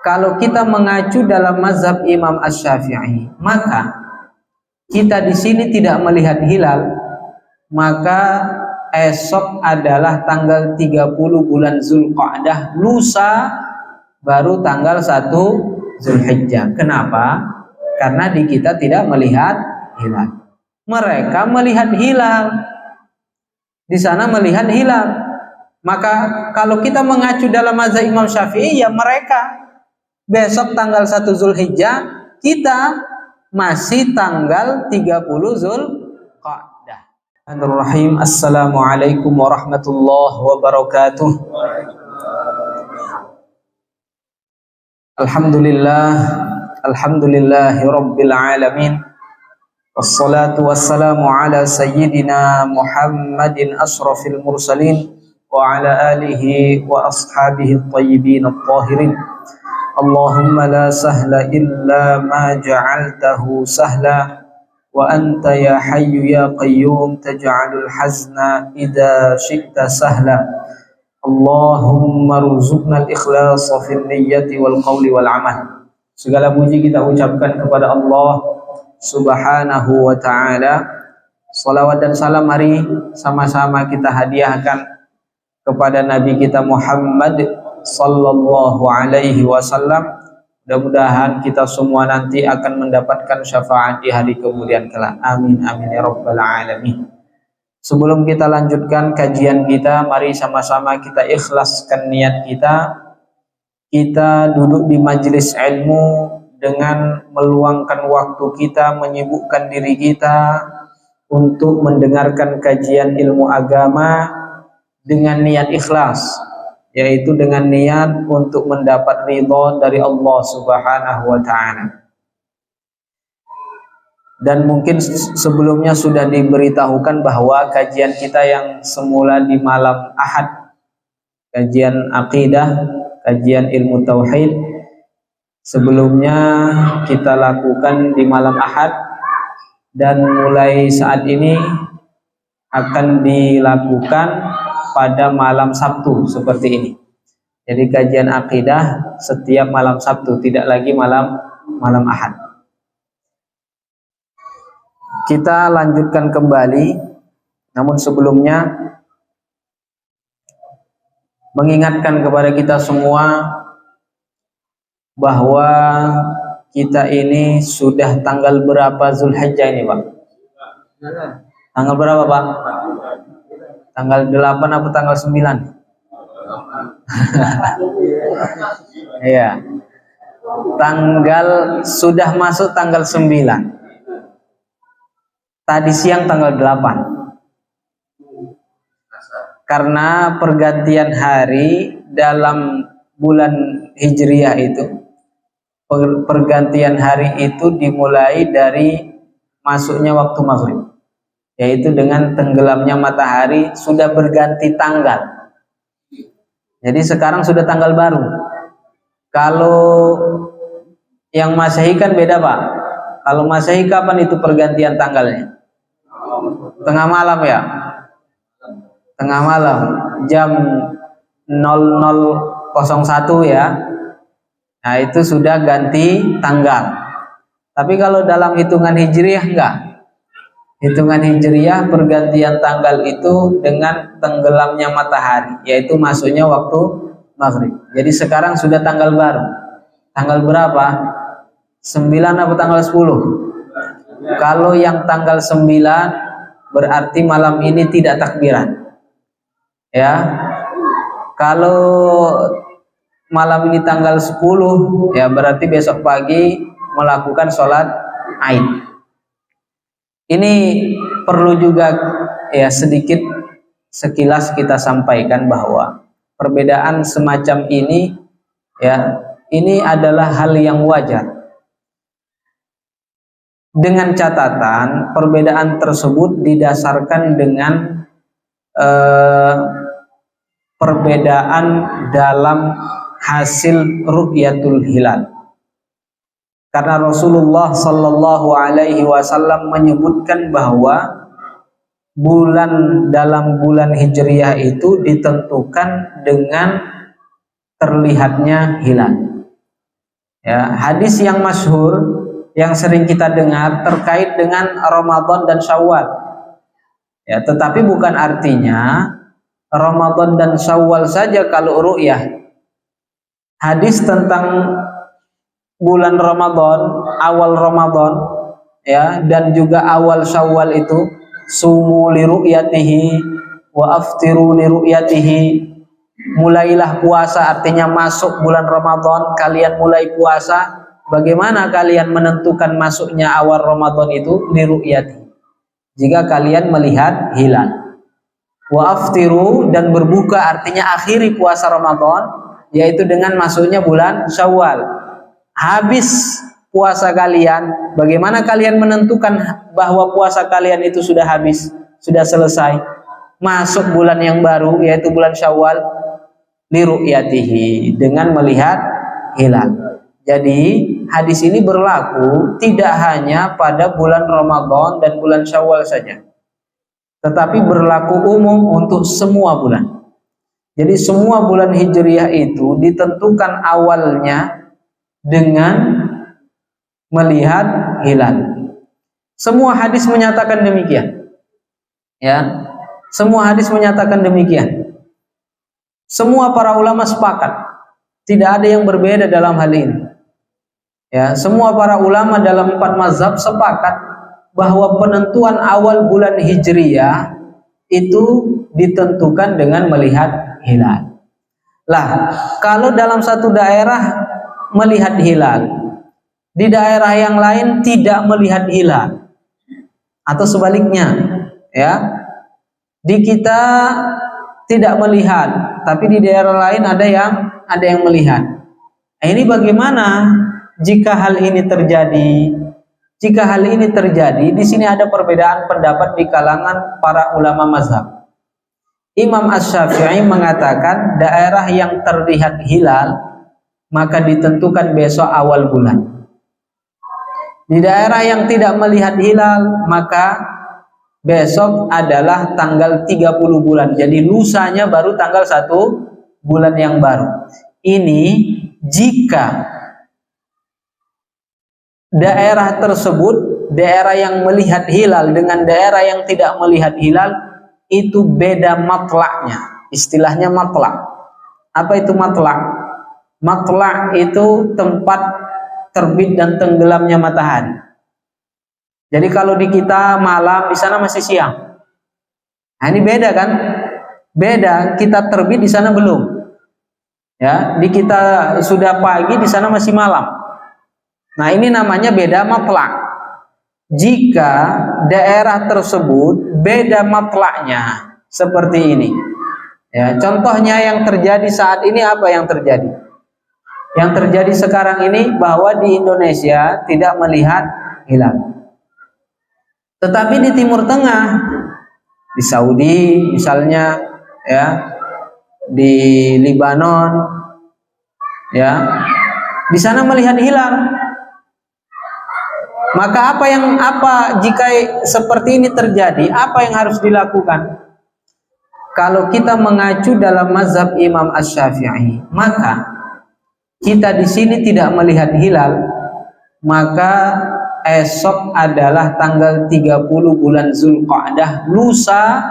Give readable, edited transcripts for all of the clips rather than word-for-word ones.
Kalau kita mengacu dalam mazhab Imam Asy-Syafi'i, maka kita di sini tidak melihat hilal, maka esok adalah tanggal 30 bulan Zulqa'dah, lusa baru tanggal 1 Zulhijjah. Kenapa? Karena di kita tidak melihat hilal. Mereka melihat hilal. Di sana melihat hilal. Maka kalau kita mengacu dalam mazhab Imam Syafi'i, ya mereka besok tanggal 1 Zulhijjah, kita masih tanggal 30 Zulqa'dah. Bismillahirrahmanirrahim. Assalamualaikum warahmatullahi wabarakatuh. Alhamdulillahi rabbil alamin. Wassalatu wassalamu ala sayyidina Muhammadin ashrafil mursalin wa ala alihi wa ashabihi at-tayyibin at-tahirin. Allahumma la sahla illa ma ja'altahu sahla wa anta ya hayyu ya qayyum taj'alul hazna idza syi'ta sahla. Allahumma rzuqna al-ikhlasa fil niyyati wal qawli wal amal. Segala puji kita ucapkan kepada Allah Subhanahu wa ta'ala. Salawat dan salam mari sama-sama kita hadiahkan kepada Nabi kita Muhammad sallallahu alaihi wasallam. Mudah-mudahan kita semua nanti akan mendapatkan syafaat di hari kemudian kelak. Amin amin ya rabbal alamin. Sebelum kita lanjutkan kajian kita, mari sama-sama kita ikhlaskan niat kita. Kita duduk di majelis ilmu dengan meluangkan waktu kita, menyibukkan diri kita untuk mendengarkan kajian ilmu agama dengan niat ikhlas, yaitu dengan niat untuk mendapat ridha dari Allah Subhanahu wa ta'ala. Dan mungkin sebelumnya sudah diberitahukan bahwa kajian kita yang semula di malam Ahad, kajian akidah, kajian ilmu tauhid, sebelumnya kita lakukan di malam Ahad, dan mulai saat ini akan dilakukan pada malam Sabtu seperti ini. Jadi kajian akidah setiap malam Sabtu, tidak lagi malam Ahad. Kita lanjutkan kembali, namun sebelumnya mengingatkan kepada kita semua bahwa kita ini sudah tanggal berapa Zulhijjah ini, Pak? Tanggal berapa, Pak? Tanggal 8 atau tanggal 9? Iya. Sudah masuk tanggal 9. Tadi siang tanggal 8. Karena pergantian hari dalam bulan Hijriah itu, pergantian hari itu dimulai dari masuknya waktu maghrib, yaitu dengan tenggelamnya matahari sudah berganti tanggal. Jadi sekarang sudah tanggal baru. Kalau yang Masehi kan beda, Pak. Kalau Masehi kapan itu pergantian tanggalnya? Tengah malam ya? Tengah malam, jam 00.01 ya. Nah itu sudah ganti tanggal. Tapi kalau dalam hitungan Hijriah enggak. Hitungan Hijriah pergantian tanggal itu dengan tenggelamnya matahari, yaitu masuknya waktu maghrib. Jadi sekarang sudah tanggal baru. Tanggal berapa? 9 atau tanggal 10? Kalau yang tanggal 9 berarti malam ini tidak takbiran. Ya. Kalau malam ini tanggal 10, ya berarti besok pagi melakukan sholat Aid. Ini perlu juga ya sedikit sekilas kita sampaikan bahwa perbedaan semacam ini ya, ini adalah hal yang wajar. Dengan catatan perbedaan tersebut didasarkan dengan perbedaan dalam hasil ru'yatul hilal. Karena Rasulullah Sallallahu Alaihi Wasallam menyebutkan bahwa dalam bulan Hijriah itu ditentukan dengan terlihatnya hilal. Ya, hadis yang masyhur yang sering kita dengar terkait dengan Ramadan dan Syawal. Ya, tetapi bukan artinya Ramadan dan Syawal saja kalau ru'yah. Hadis tentang bulan Ramadan, awal Ramadan, ya, dan juga awal Syawal itu sumu li ru'yatihi wa aftiru li ru'yatihi. Mulailah puasa, artinya masuk bulan Ramadan kalian mulai puasa. Bagaimana kalian menentukan masuknya awal Ramadan itu? Li ru'yati, jika kalian melihat hilal. Wa aftiru, dan berbuka artinya akhiri puasa Ramadan, yaitu dengan masuknya bulan Syawal. Habis puasa kalian, bagaimana kalian menentukan bahwa puasa kalian itu sudah habis, sudah selesai? Masuk bulan yang baru, yaitu bulan Syawal, li ru'yatihi, dengan melihat hilal. Jadi hadis ini berlaku tidak hanya pada bulan Ramadan dan bulan Syawal saja, tetapi berlaku umum untuk semua bulan. Jadi semua bulan Hijriyah itu ditentukan awalnya dengan melihat hilal. Semua hadis menyatakan demikian. Ya, semua hadis menyatakan demikian. Semua para ulama sepakat, tidak ada yang berbeda dalam hal ini. Ya, semua para ulama dalam 4 mazhab sepakat bahwa penentuan awal bulan Hijriyah itu ditentukan dengan melihat hilal. Lah, kalau dalam satu daerah melihat hilal, di daerah yang lain tidak melihat hilal, atau sebaliknya, ya, di kita tidak melihat, tapi di daerah lain ada yang melihat. Nah, ini bagaimana jika hal ini terjadi? Jika hal ini terjadi, di sini ada perbedaan pendapat di kalangan para ulama mazhab. Imam Asy-Syafi'i mengatakan daerah yang terlihat hilal maka ditentukan besok awal bulan. Di daerah yang tidak melihat hilal maka besok adalah tanggal 30 bulan. Jadi lusanya baru tanggal 1 bulan yang baru. Ini jika daerah tersebut, daerah yang melihat hilal dengan daerah yang tidak melihat hilal itu beda matlaknya. Istilahnya matlak. Apa itu matlak? Matlak itu tempat terbit dan tenggelamnya matahari. Jadi kalau di kita malam, di sana masih siang. Nah, ini beda kan? Beda, kita terbit di sana belum. Ya, di kita sudah pagi, di sana masih malam. Nah, ini namanya beda matlak. Jika daerah tersebut beda matlaknya seperti ini. Ya, contohnya yang terjadi saat ini apa yang terjadi? Yang terjadi sekarang ini bahwa di Indonesia tidak melihat hilal. Tetapi di Timur Tengah, di Saudi misalnya, ya, di Lebanon, ya, di sana melihat hilal. Maka apa jika seperti ini terjadi? Apa yang harus dilakukan? Kalau kita mengacu dalam mazhab Imam Asy-Syafi'i, maka kita di sini tidak melihat hilal, maka esok adalah tanggal 30 bulan Zulqa'dah, lusa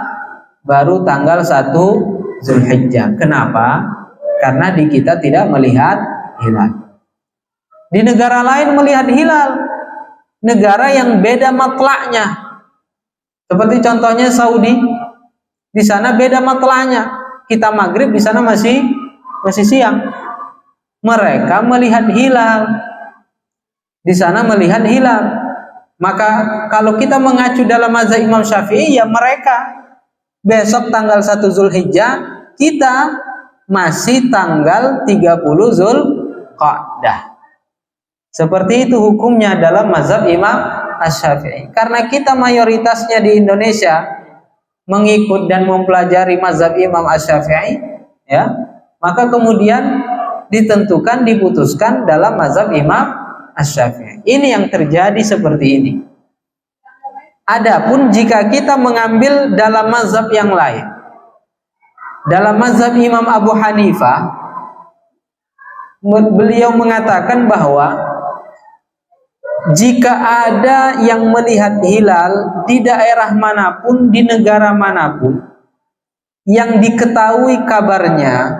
baru tanggal 1 Zulhijjah. Kenapa? Karena di kita tidak melihat hilal. Di negara lain melihat hilal, negara yang beda matlaknya. Seperti contohnya Saudi, di sana beda matlaknya. Kita maghrib, di sana masih siang. Mereka melihat hilal, di sana melihat hilal. Maka kalau kita mengacu dalam mazhab Imam Syafi'i, ya mereka besok tanggal 1 Zulhijjah, kita masih tanggal 30 Zulqa'dah. Seperti itu hukumnya dalam mazhab Imam Asy-Syafi'i. Karena kita mayoritasnya di Indonesia mengikut dan mempelajari mazhab Imam Asy-Syafi'i, ya, maka kemudian ditentukan, diputuskan dalam mazhab Imam Asy-Syafi'i. Ini yang terjadi seperti ini. Adapun jika kita mengambil dalam mazhab yang lain, dalam mazhab Imam Abu Hanifah, Beliau mengatakan bahwa jika ada yang melihat hilal di daerah manapun, di negara manapun, yang diketahui kabarnya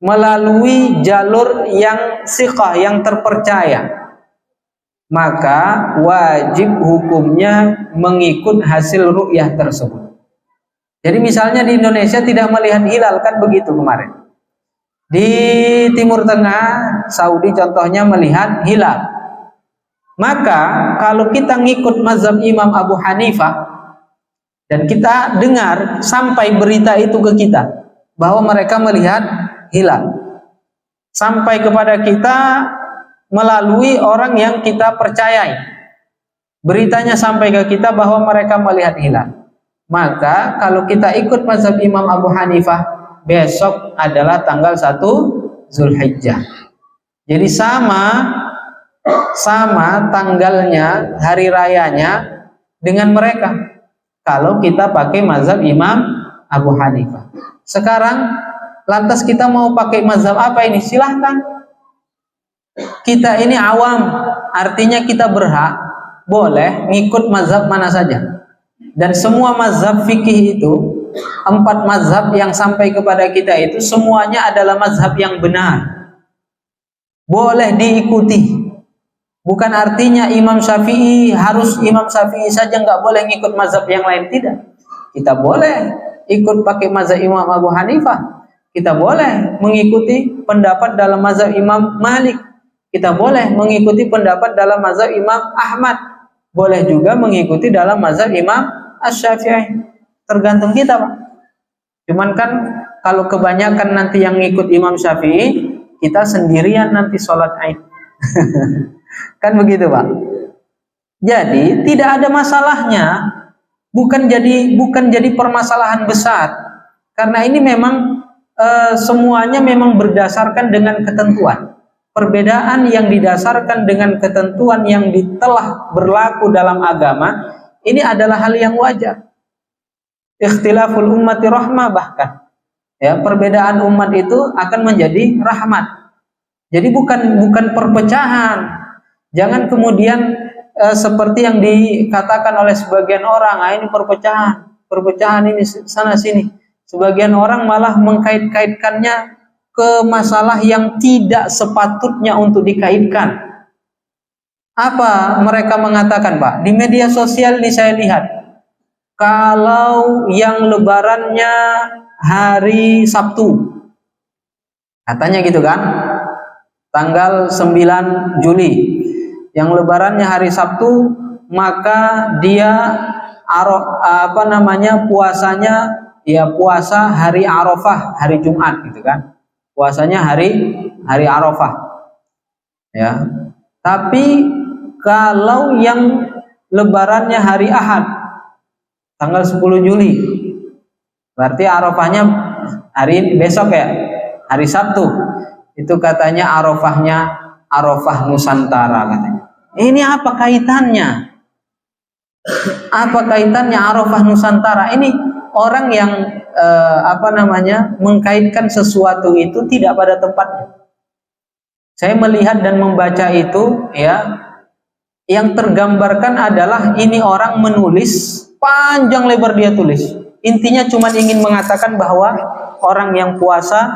melalui jalur yang thiqah, yang terpercaya, maka wajib hukumnya mengikut hasil ru'yah tersebut. Jadi misalnya di Indonesia tidak melihat hilal, kan begitu kemarin. Di Timur Tengah, Saudi contohnya melihat hilal. Maka kalau kita ngikut mazhab Imam Abu Hanifah dan kita dengar sampai berita itu ke kita bahwa mereka melihat hilal, sampai kepada kita melalui orang yang kita percayai, beritanya sampai ke kita bahwa mereka melihat hilal, maka kalau kita ikut mazhab Imam Abu Hanifah, besok adalah tanggal 1 Zulhijjah. Jadi sama tanggalnya, hari rayanya dengan mereka kalau kita pakai mazhab Imam Abu Hanifah. Sekarang lantas kita mau pakai mazhab apa ini? Silahkan. Kita ini awam, artinya kita berhak boleh ngikut mazhab mana saja. Dan semua mazhab fikih itu, 4 mazhab yang sampai kepada kita itu semuanya adalah mazhab yang benar, boleh diikuti. Bukan artinya Imam Syafi'i harus Imam Syafi'i saja, nggak boleh ngikut mazhab yang lain, tidak. Kita boleh ikut pakai mazhab Imam Abu Hanifah, kita boleh mengikuti pendapat dalam mazhab Imam Malik, kita boleh mengikuti pendapat dalam mazhab Imam Ahmad, boleh juga mengikuti dalam mazhab Imam Asy-Syafi'i, tergantung kita, Pak. Cuman kan kalau kebanyakan nanti yang ngikut Imam Syafi'i, kita sendirian nanti sholat Aid. Kan begitu, Pak. Jadi tidak ada masalahnya, bukan jadi permasalahan besar, karena ini memang semuanya memang berdasarkan dengan ketentuan. Perbedaan yang didasarkan dengan ketentuan yang telah berlaku dalam agama ini adalah hal yang wajar. Ikhtilaful ummati rahmah, bahkan ya, perbedaan umat itu akan menjadi rahmat. Jadi bukan perpecahan. Jangan kemudian seperti yang dikatakan oleh sebagian orang, ini perpecahan ini sana sini. Sebagian orang malah mengkait-kaitkannya ke masalah yang tidak sepatutnya untuk dikaitkan. Apa mereka mengatakan, Pak? Di media sosial ini saya lihat, kalau yang lebarannya hari Sabtu, katanya gitu kan, tanggal 9 Juli, yang lebarannya hari Sabtu, maka dia puasanya ya puasa hari Arafah, hari Jumat gitu kan. Puasanya hari Arafah. Ya. Tapi kalau yang lebarannya hari Ahad, tanggal 10 Juli, berarti Arafahnya hari besok ya, hari Sabtu. Itu katanya Arafahnya Arafah Nusantara katanya. Ini apa kaitannya? Apa kaitannya Arafah Nusantara? Ini orang yang mengkaitkan sesuatu itu tidak pada tempatnya. Saya melihat dan membaca itu, ya, yang tergambarkan adalah ini orang menulis panjang lebar, dia tulis. Intinya cuma ingin mengatakan bahwa orang yang puasa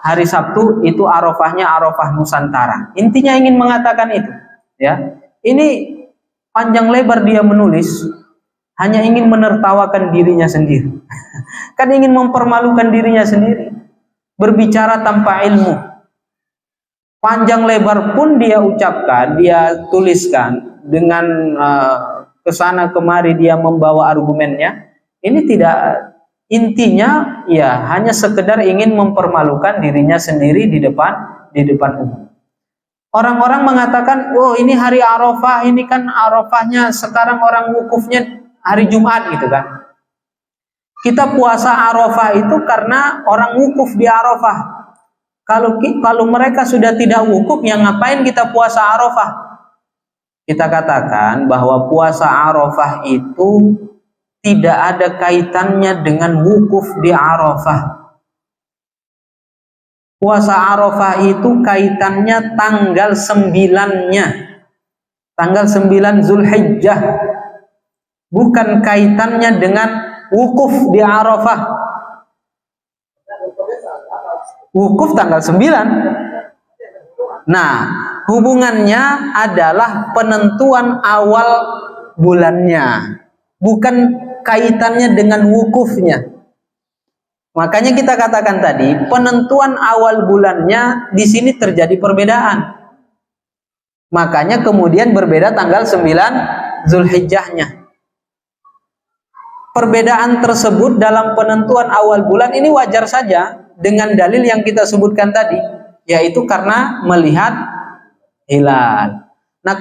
hari Sabtu itu Arafahnya Arafah Nusantara. Intinya ingin mengatakan itu, ya. Ini panjang lebar dia menulis, hanya ingin menertawakan dirinya sendiri. Kan ingin mempermalukan dirinya sendiri, berbicara tanpa ilmu. Panjang lebar pun dia ucapkan, dia tuliskan dengan kesana kemari dia membawa argumennya. Ini tidak, intinya ya hanya sekedar ingin mempermalukan dirinya sendiri di depan umum. Orang-orang mengatakan, oh ini hari Arafah, ini kan Arafahnya sekarang orang wukufnya hari Jumat gitu kan. Kita puasa Arafah itu karena orang wukuf di Arafah. Kalau mereka sudah tidak wukuf, yang ngapain kita puasa Arafah? Kita katakan bahwa puasa Arafah itu tidak ada kaitannya dengan wukuf di Arafah. Puasa Arafah itu kaitannya tanggal 9-nya. Tanggal 9 Zulhijjah. Bukan kaitannya dengan wukuf di Arafah. Wukuf tanggal 9. Nah, hubungannya adalah penentuan awal bulannya, bukan kaitannya dengan wukufnya. Makanya kita katakan tadi, penentuan awal bulannya di sini terjadi perbedaan. Makanya kemudian berbeda tanggal 9 Zulhijjahnya. Perbedaan tersebut dalam penentuan awal bulan ini wajar saja dengan dalil yang kita sebutkan tadi, yaitu karena melihat hilal. Nah,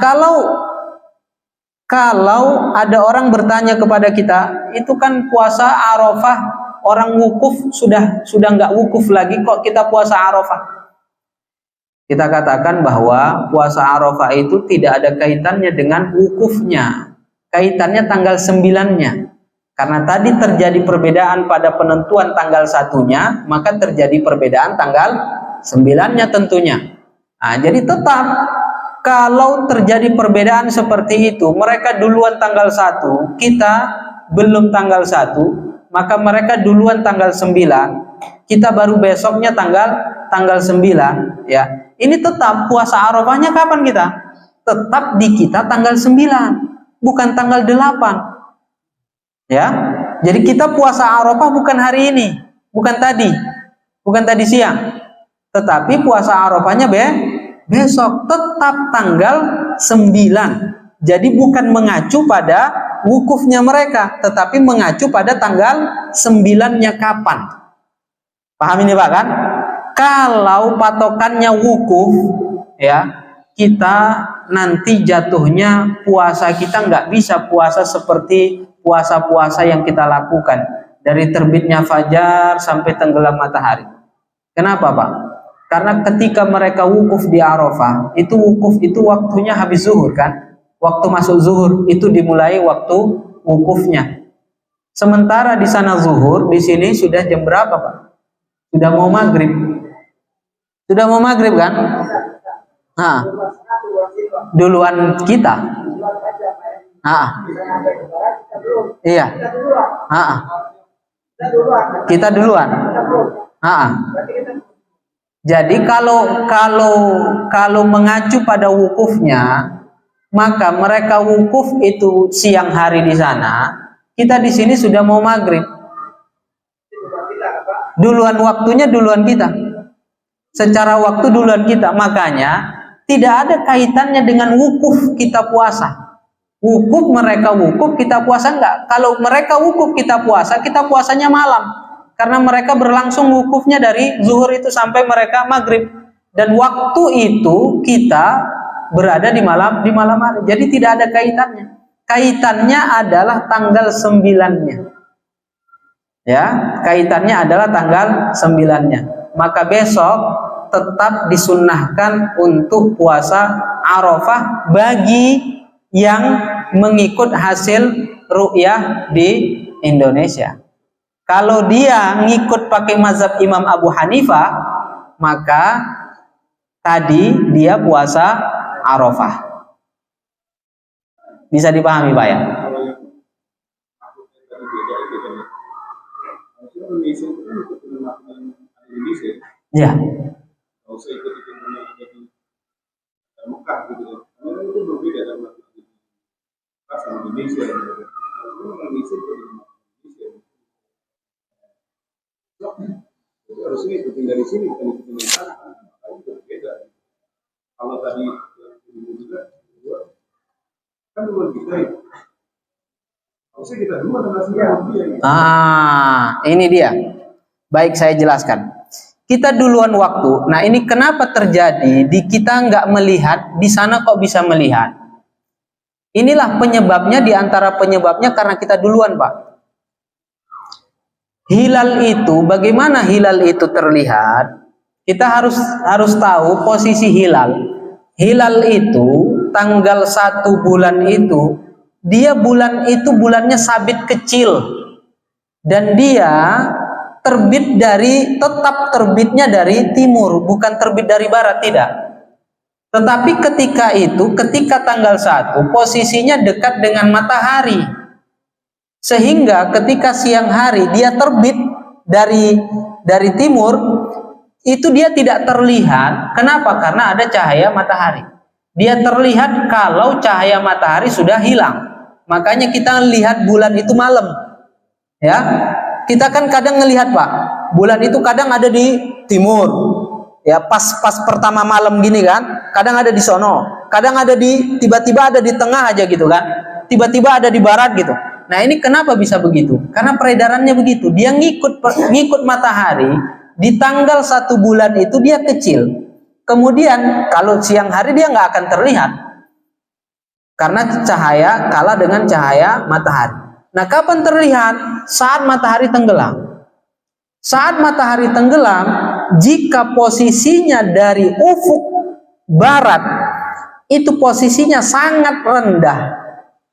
kalau ada orang bertanya kepada kita, itu kan puasa Arafah, orang wukuf sudah nggak wukuf lagi, kok kita puasa Arafah? Kita katakan bahwa puasa Arafah itu tidak ada kaitannya dengan wukufnya, kaitannya tanggal 9-nya. Karena tadi terjadi perbedaan pada penentuan tanggal 1-nya, maka terjadi perbedaan tanggal 9-nya tentunya. Nah, jadi tetap kalau terjadi perbedaan seperti itu, mereka duluan tanggal 1, kita belum tanggal 1, maka mereka duluan tanggal 9, kita baru besoknya tanggal 9, ya. Ini tetap puasa Arafahnya kapan kita? Tetap di kita tanggal 9, bukan tanggal 8. Ya, jadi kita puasa Arafah bukan hari ini, bukan tadi siang, tetapi puasa Arafahnya besok, tetap tanggal 9. Jadi bukan mengacu pada wukufnya mereka, tetapi mengacu pada tanggal 9-nya kapan. Paham ini Pak kan? Kalau patokannya wukuf, ya, kita nanti jatuhnya puasa kita nggak bisa puasa seperti puasa-puasa yang kita lakukan dari terbitnya fajar sampai tenggelam matahari. Kenapa Pak? Karena ketika mereka wukuf di Arafah, itu wukuf itu waktunya habis zuhur kan? Waktu masuk zuhur itu dimulai waktu wukufnya. Sementara di sana zuhur, di sini sudah jam berapa Pak? Sudah mau maghrib. Sudah mau maghrib kan? Nah, duluan kita. Iya. Kita duluan. Jadi kalau mengacu pada wukufnya, maka mereka wukuf itu siang hari di sana, kita di sini sudah mau maghrib. Duluan waktunya duluan kita. Secara waktu duluan kita, makanya tidak ada kaitannya dengan wukuf kita puasa. Wukuf mereka wukuf, kita puasa enggak. Kalau mereka wukuf kita puasanya malam. Karena mereka berlangsung wukufnya dari zuhur itu sampai mereka maghrib. Dan waktu itu kita berada di malam hari. Jadi tidak ada kaitannya. Kaitannya adalah tanggal 9-nya. Ya, kaitannya adalah tanggal 9-nya. Maka besok tetap disunnahkan untuk puasa Arafah bagi yang mengikut hasil ru'yah di Indonesia. Kalau dia ngikut pakai mazhab Imam Abu Hanifah, maka tadi dia puasa Arafah. Bisa dipahami Pak ya? Ya. Indonesia harusnya ikutin dari sini, bukan ikutin dari sana. Itu berbeda. Kalau tadi juga kan duluan kita ya. Harusnya kita duluan dia. Ini dia. Baik, saya jelaskan. Kita duluan waktu. Nah, ini kenapa terjadi? Di kita nggak melihat, di sana kok bisa melihat? Inilah penyebabnya, di antara penyebabnya karena kita duluan, Pak. Hilal itu, bagaimana hilal itu terlihat? Kita harus tahu posisi hilal. Hilal itu tanggal 1 bulan itu, bulannya sabit kecil. Dan dia tetap terbitnya dari timur, bukan terbit dari barat, tidak. Tetapi ketika tanggal 1 posisinya dekat dengan matahari, sehingga ketika siang hari dia terbit dari timur, itu dia tidak terlihat. Kenapa? Karena ada cahaya matahari. Dia terlihat kalau cahaya matahari sudah hilang. Makanya kita lihat bulan itu malam. Ya, kita kan kadang ngelihat, Pak, bulan itu kadang ada di timur. Ya, pas pertama malam gini kan, kadang ada di sono, kadang tiba-tiba ada di tengah aja gitu kan. Tiba-tiba ada di barat gitu. Nah, ini kenapa bisa begitu? Karena peredarannya begitu. Dia ngikut matahari. Di tanggal 1 bulan itu dia kecil. Kemudian kalau siang hari dia nggak akan terlihat. Karena cahaya kalah dengan cahaya matahari. Nah, kapan terlihat? Saat matahari tenggelam. Saat matahari tenggelam, jika posisinya dari ufuk barat, itu posisinya sangat rendah.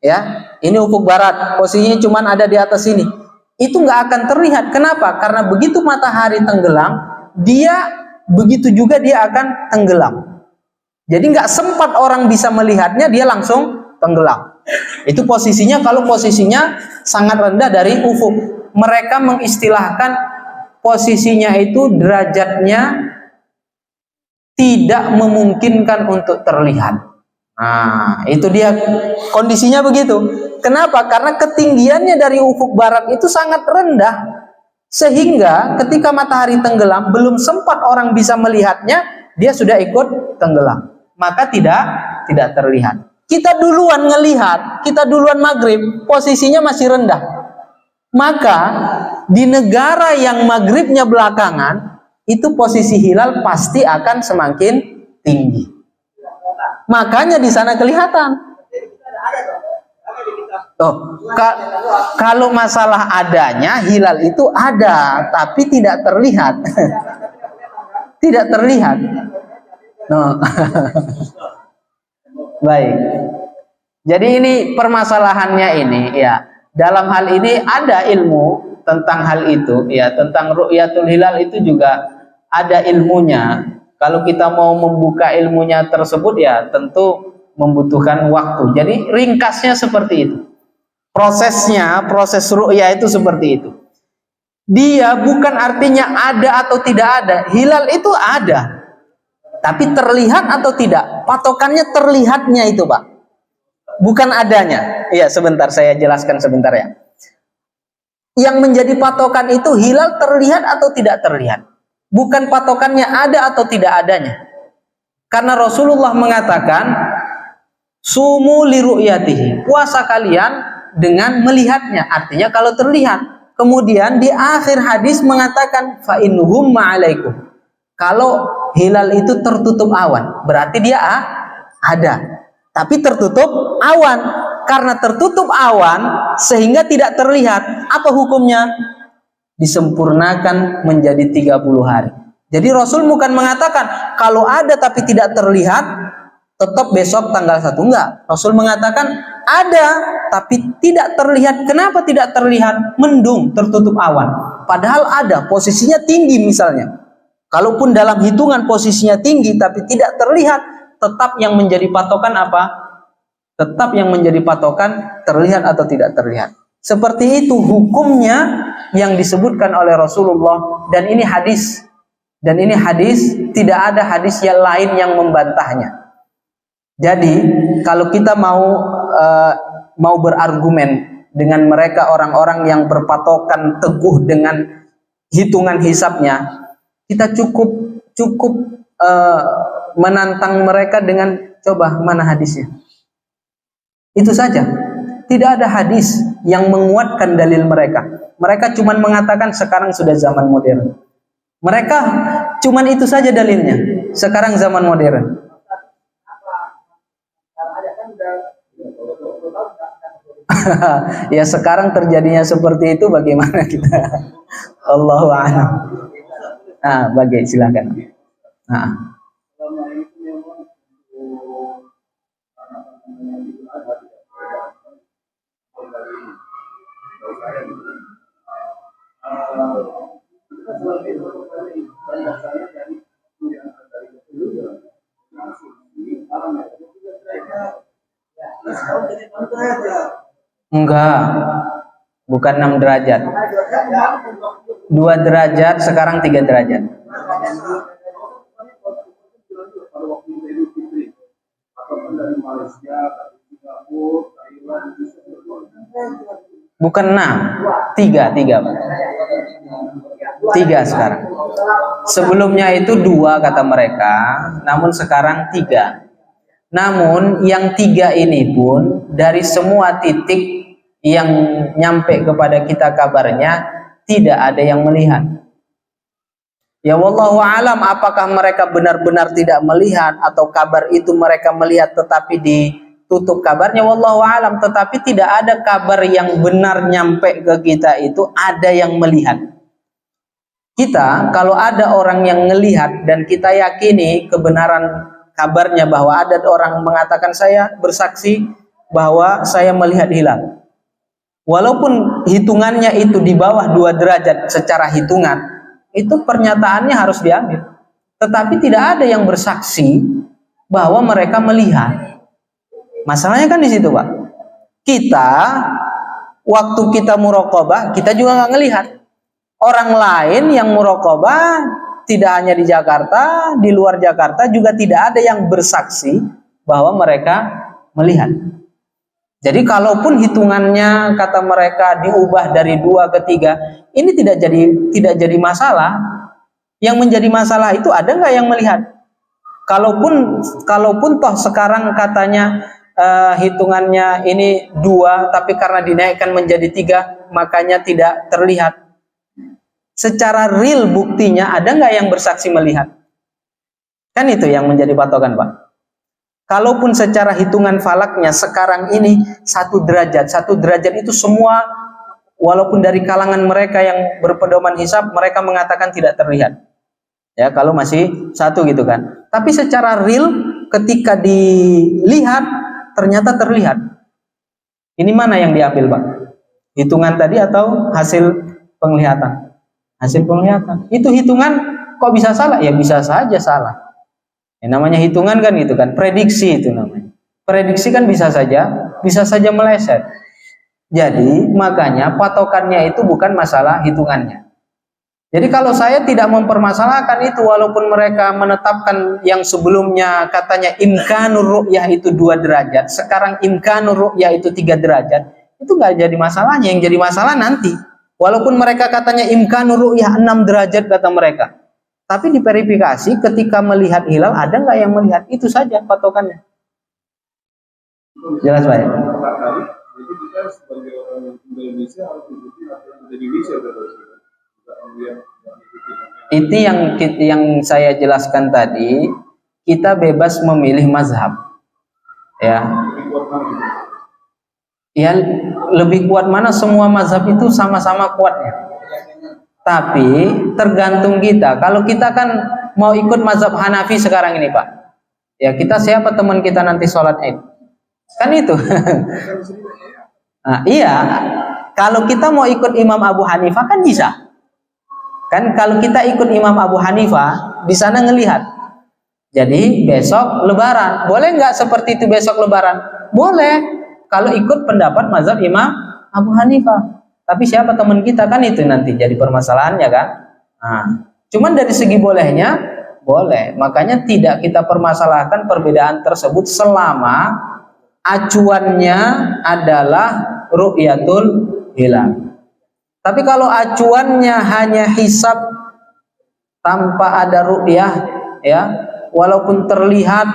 Ya, ini ufuk barat, posisinya cuma ada di atas ini. Itu nggak akan terlihat. Kenapa? Karena begitu matahari tenggelam, begitu juga dia akan tenggelam. Jadi nggak sempat orang bisa melihatnya, dia langsung tenggelam. Itu posisinya kalau posisinya sangat rendah dari ufuk. Mereka mengistilahkan posisinya itu derajatnya tidak memungkinkan untuk terlihat. Nah, itu dia kondisinya begitu. Kenapa? Karena ketinggiannya dari ufuk barat itu sangat rendah. Sehingga ketika matahari tenggelam, belum sempat orang bisa melihatnya, dia sudah ikut tenggelam. Maka tidak terlihat. Kita duluan ngelihat, kita duluan maghrib, posisinya masih rendah. Maka di negara yang maghribnya belakangan, itu posisi hilal pasti akan semakin tinggi. Makanya di sana kelihatan. Kalau masalah adanya, hilal itu ada, tapi tidak terlihat. Tidak terlihat. No. Baik. Jadi ini permasalahannya ini, ya. Dalam hal ini ada ilmu tentang hal itu, ya. Tentang ru'yatul hilal itu juga ada ilmunya. Kalau kita mau membuka ilmunya tersebut, ya tentu membutuhkan waktu. Jadi ringkasnya seperti itu. Proses ru'ya itu seperti itu. Dia bukan artinya ada atau tidak ada. Hilal itu ada. Tapi terlihat atau tidak? Patokannya terlihatnya itu, Pak. Bukan adanya. Iya, sebentar saya jelaskan sebentar ya. Yang menjadi patokan itu hilal terlihat atau tidak terlihat. Bukan patokannya ada atau tidak adanya. Karena Rasulullah mengatakan, sumu li ru'yatihi. Puasa kalian dengan melihatnya. Artinya kalau terlihat. Kemudian di akhir hadis mengatakan, fa in humma alaikum. Kalau hilal itu tertutup awan, berarti dia ada. Tapi tertutup awan. Karena tertutup awan sehingga tidak terlihat. Apa hukumnya? Disempurnakan menjadi 30 hari. Jadi Rasul bukan mengatakan kalau ada tapi tidak terlihat, tetap besok tanggal 1. Enggak. Rasul mengatakan ada tapi tidak terlihat. Kenapa tidak terlihat? Mendung, tertutup awan. Padahal ada, posisinya tinggi misalnya. Kalaupun dalam hitungan posisinya tinggi tapi tidak terlihat, tetap yang menjadi patokan apa? Tetap yang menjadi patokan terlihat atau tidak terlihat. Seperti itu hukumnya yang disebutkan oleh Rasulullah, dan ini hadis. Dan ini hadis, tidak ada hadis yang lain yang membantahnya. Jadi kalau kita mau berargumen dengan mereka, orang-orang yang berpatokan teguh dengan hitungan hisabnya, kita cukup menantang mereka dengan coba mana hadisnya. Itu saja. Tidak ada hadis yang menguatkan dalil mereka. Mereka cuma mengatakan sekarang sudah zaman modern. Mereka cuma itu saja dalilnya. Sekarang zaman modern. Ya sekarang terjadinya seperti itu, bagaimana kita? Allahu a'lam. Silakan. Enggak, bukan 6 derajat. 2 derajat, sekarang 3 derajat. Bukan 6, 3 Pak. 3 sekarang. Sebelumnya itu 2 kata mereka, namun sekarang 3. Namun yang 3 ini pun dari semua titik yang nyampe kepada kita kabarnya tidak ada yang melihat. Ya wallahu alam, apakah mereka benar-benar tidak melihat atau kabar itu mereka melihat tetapi ditutup kabarnya, wallahu alam. Tetapi tidak ada kabar yang benar nyampe ke kita itu ada yang melihat. Kita kalau ada orang yang melihat dan kita yakini kebenaran kabarnya bahwa ada orang mengatakan saya bersaksi bahwa saya melihat hilal. Walaupun hitungannya itu di bawah 2 derajat secara hitungan, itu pernyataannya harus diambil. Tetapi tidak ada yang bersaksi bahwa mereka melihat. Masalahnya kan di situ, Pak. Kita waktu kita muraqabah, kita juga nggak ngelihat. Orang lain yang muraqabah tidak hanya di Jakarta, di luar Jakarta juga tidak ada yang bersaksi bahwa mereka melihat. Jadi kalaupun hitungannya kata mereka diubah dari 2 ke 3, ini tidak jadi masalah. Yang menjadi masalah itu ada nggak yang melihat? Kalaupun toh sekarang katanya hitungannya ini 2, tapi karena dinaikkan menjadi 3, makanya tidak terlihat. Secara real buktinya ada nggak yang bersaksi melihat? Kan itu yang menjadi patokan, Pak. Kalaupun secara hitungan falaknya sekarang ini 1 derajat, 1 derajat itu semua, walaupun dari kalangan mereka yang berpedoman hisab, mereka mengatakan tidak terlihat. Ya, kalau masih 1 gitu kan. Tapi secara real ketika dilihat ternyata terlihat. Ini mana yang diambil, Pak? Hitungan tadi atau hasil penglihatan? Hasil penglihatan. Itu hitungan kok bisa salah? Ya bisa saja salah. Ya, namanya hitungan kan gitu kan, prediksi itu namanya. Prediksi kan bisa saja meleset. Jadi makanya patokannya itu bukan masalah hitungannya. Jadi kalau saya tidak mempermasalahkan itu, walaupun mereka menetapkan yang sebelumnya katanya imkanur ru'yah itu 2 derajat, sekarang imkanur ru'yah itu 3 derajat, itu nggak jadi masalahnya. Yang jadi masalah nanti. Walaupun mereka katanya imkanur ru'yah 6 derajat kata mereka, tapi diverifikasi ketika melihat hilal ada nggak yang melihat, itu saja patokannya. Jelas, Pak? Jadi kita sebagai orang Indonesia harus ikuti apa yang ada di Indonesia. Itu yang saya jelaskan tadi, kita bebas memilih mazhab. Ya. Ya, lebih kuat mana, semua mazhab itu sama-sama kuatnya. Tapi tergantung kita. Kalau kita kan mau ikut mazhab Hanafi sekarang ini, Pak. Ya, kita siapa teman kita nanti sholat Id? Kan itu. Nah, iya. Kalau kita mau ikut Imam Abu Hanifah kan bisa. Kan kalau kita ikut Imam Abu Hanifah, di sana ngelihat. Jadi besok Lebaran, boleh nggak seperti itu besok Lebaran? Boleh. Kalau ikut pendapat mazhab Imam Abu Hanifah. Tapi siapa teman kita, kan itu nanti jadi permasalahannya kan. Nah, cuman dari segi bolehnya, boleh. Makanya tidak kita permasalahkan perbedaan tersebut selama acuannya adalah ru'yatul hilal. Tapi kalau acuannya hanya hisab tanpa ada ru'yah, ya, walaupun terlihat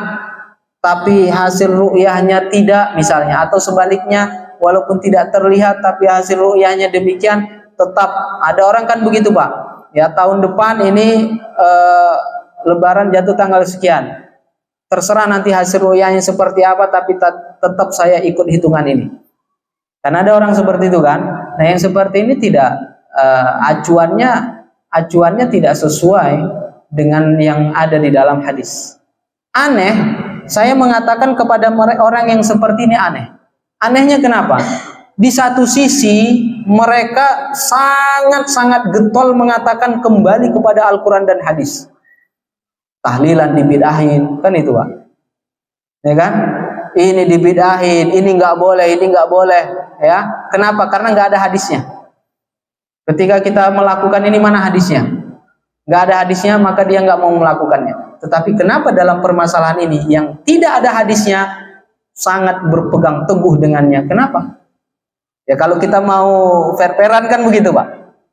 tapi hasil ru'yahnya tidak misalnya, atau sebaliknya walaupun tidak terlihat tapi hasil ru'yahnya demikian, tetap ada orang kan begitu, Pak. Ya, tahun depan ini Lebaran jatuh tanggal sekian. Terserah nanti hasil ru'yahnya seperti apa, tapi tetap saya ikut hitungan ini. Karena ada orang seperti itu kan. Nah, yang seperti ini tidak acuannya tidak sesuai dengan yang ada di dalam hadis. Aneh, saya mengatakan kepada orang yang seperti ini aneh. Anehnya kenapa? Di satu sisi mereka sangat-sangat getol mengatakan kembali kepada Al-Quran dan hadis. Tahlilan dibid'ahin, kan itu, Pak. Ya kan? ini dibidahin, ini nggak boleh, ya. Kenapa? Karena nggak ada hadisnya. Ketika kita melakukan ini, mana hadisnya? Nggak ada hadisnya, maka dia nggak mau melakukannya. Tetapi kenapa dalam permasalahan ini yang tidak ada hadisnya sangat berpegang teguh dengannya? Kenapa? Ya kalau kita mau fair-fairan kan begitu, Pak.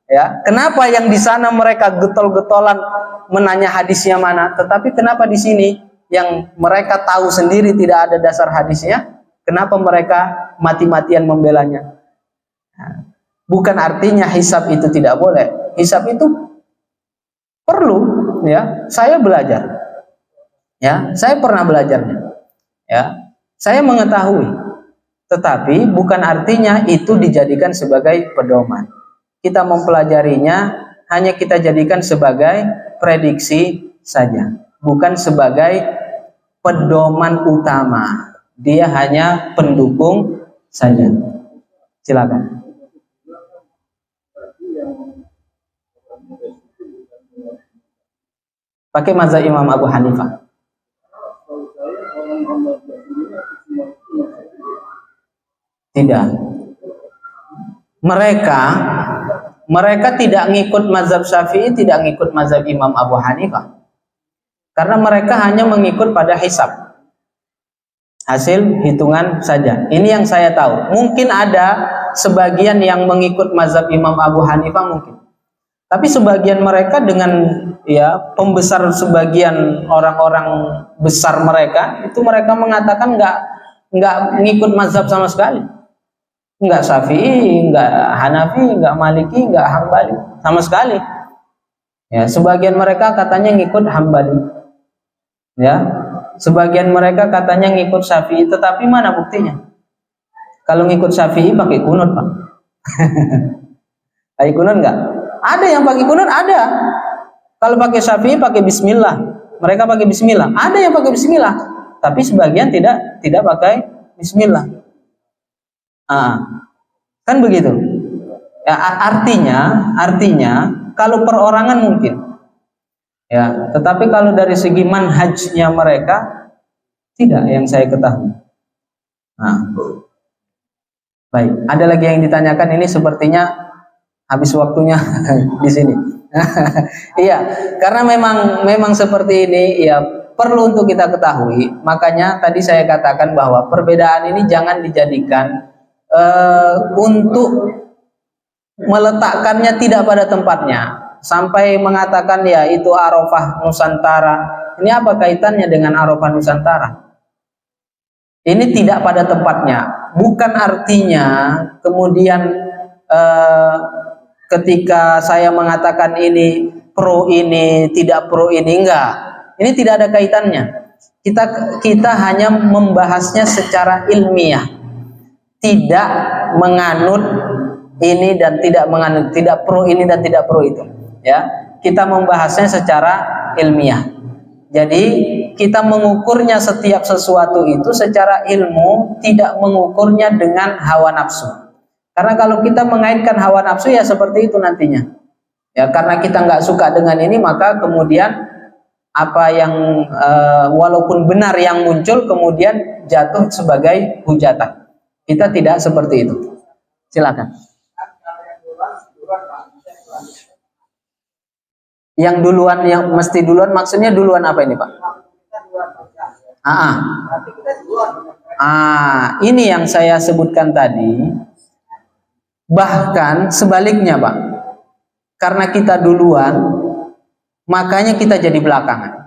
Ya, kenapa yang di sana mereka getol-getolan menanya hadisnya mana, tetapi kenapa di sini yang mereka tahu sendiri tidak ada dasar hadisnya, kenapa mereka mati-matian membelanya? Nah, bukan artinya hisab itu tidak boleh. Hisab itu perlu, ya. Saya belajar, ya. Saya pernah belajarnya, ya. Saya mengetahui, tetapi bukan artinya itu dijadikan sebagai pedoman. Kita mempelajarinya hanya kita jadikan sebagai prediksi saja, bukan sebagai pedoman utama. Dia hanya pendukung saja. Silakan. Pakai mazhab Imam Abu Hanifah. Tidak. Mereka tidak ngikut mazhab Syafi'i, tidak ngikut mazhab Imam Abu Hanifah. Karena mereka hanya mengikut pada hisab. Hasil hitungan saja. Ini yang saya tahu. Mungkin ada sebagian yang mengikut mazhab Imam Abu Hanifah mungkin. Tapi sebagian mereka dengan ya pembesar sebagian orang-orang besar mereka, itu mereka mengatakan nggak ngikut mazhab sama sekali. Enggak Syafi'i, enggak Hanafi, enggak Maliki, enggak Hambali sama sekali. Ya, sebagian mereka katanya ngikut Hambali. Ya, sebagian mereka katanya ngikut Syafi'i, tetapi mana buktinya? Kalau ngikut Syafi'i pakai kunut, Pak. Pakai kunut enggak? Ada yang pakai kunut, ada. Kalau pakai Syafi'i pakai bismillah. Mereka pakai bismillah. Ada yang pakai bismillah, tapi sebagian tidak pakai bismillah. Kan begitu. Ya, artinya kalau perorangan mungkin. Ya, tetapi kalau dari segi manhajnya mereka tidak yang saya ketahui. Baik, ada lagi yang ditanyakan, ini sepertinya habis waktunya di sini. Iya, karena memang seperti ini ya perlu untuk kita ketahui. Makanya tadi saya katakan bahwa perbedaan ini jangan dijadikan untuk meletakkannya tidak pada tempatnya sampai mengatakan ya itu Arafah Nusantara. Ini apa kaitannya dengan Arafah Nusantara? Ini tidak pada tempatnya. Bukan artinya kemudian ketika saya mengatakan ini pro ini tidak pro ini, enggak. Ini tidak ada kaitannya. Kita hanya membahasnya secara ilmiah. Tidak menganut ini dan tidak menganut, tidak pro ini dan tidak pro itu, ya. Kita membahasnya secara ilmiah. Jadi kita mengukurnya setiap sesuatu itu secara ilmu, tidak mengukurnya dengan hawa nafsu. Karena kalau kita mengaitkan hawa nafsu ya seperti itu nantinya. Ya, karena kita nggak suka dengan ini, maka kemudian apa yang walaupun benar yang muncul kemudian jatuh sebagai hujatan. Kita tidak seperti itu. Silakan. Yang duluan, yang mesti duluan, maksudnya duluan apa ini, Pak? Ini yang saya sebutkan tadi. Bahkan sebaliknya, Pak. Karena kita duluan, makanya kita jadi belakangan.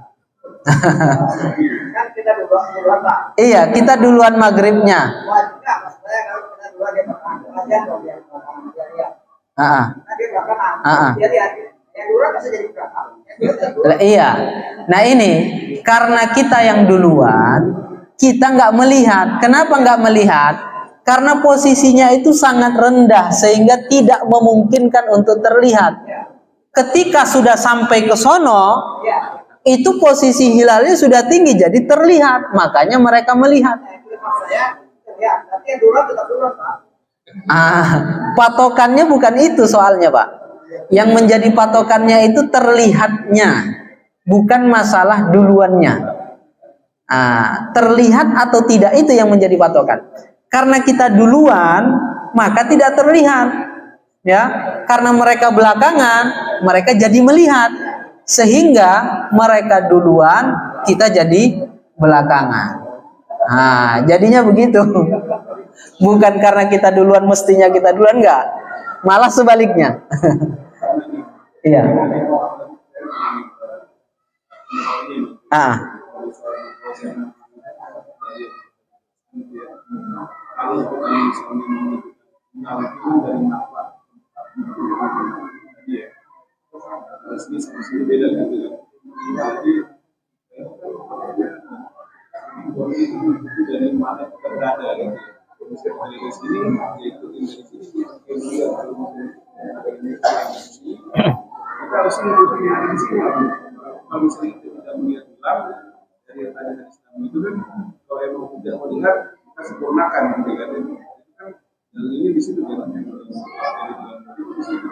Iya, kita duluan maghribnya. Iya. Nah ini karena kita yang duluan, kita nggak melihat. Kenapa nggak melihat? Karena posisinya itu sangat rendah sehingga tidak memungkinkan untuk terlihat. Ketika sudah sampai ke sono, itu posisi hilalnya sudah tinggi jadi terlihat, makanya mereka melihat. Patokannya bukan itu soalnya, Pak. Yang menjadi patokannya itu terlihatnya, bukan masalah duluannya. Terlihat atau tidak itu yang menjadi patokan. Karena kita duluan, maka tidak terlihat. Ya, karena mereka belakangan, mereka jadi melihat. Sehingga mereka duluan, kita jadi belakangan. Jadinya begitu. Bukan karena kita duluan mestinya kita duluan, enggak. Malah sebaliknya. Iya.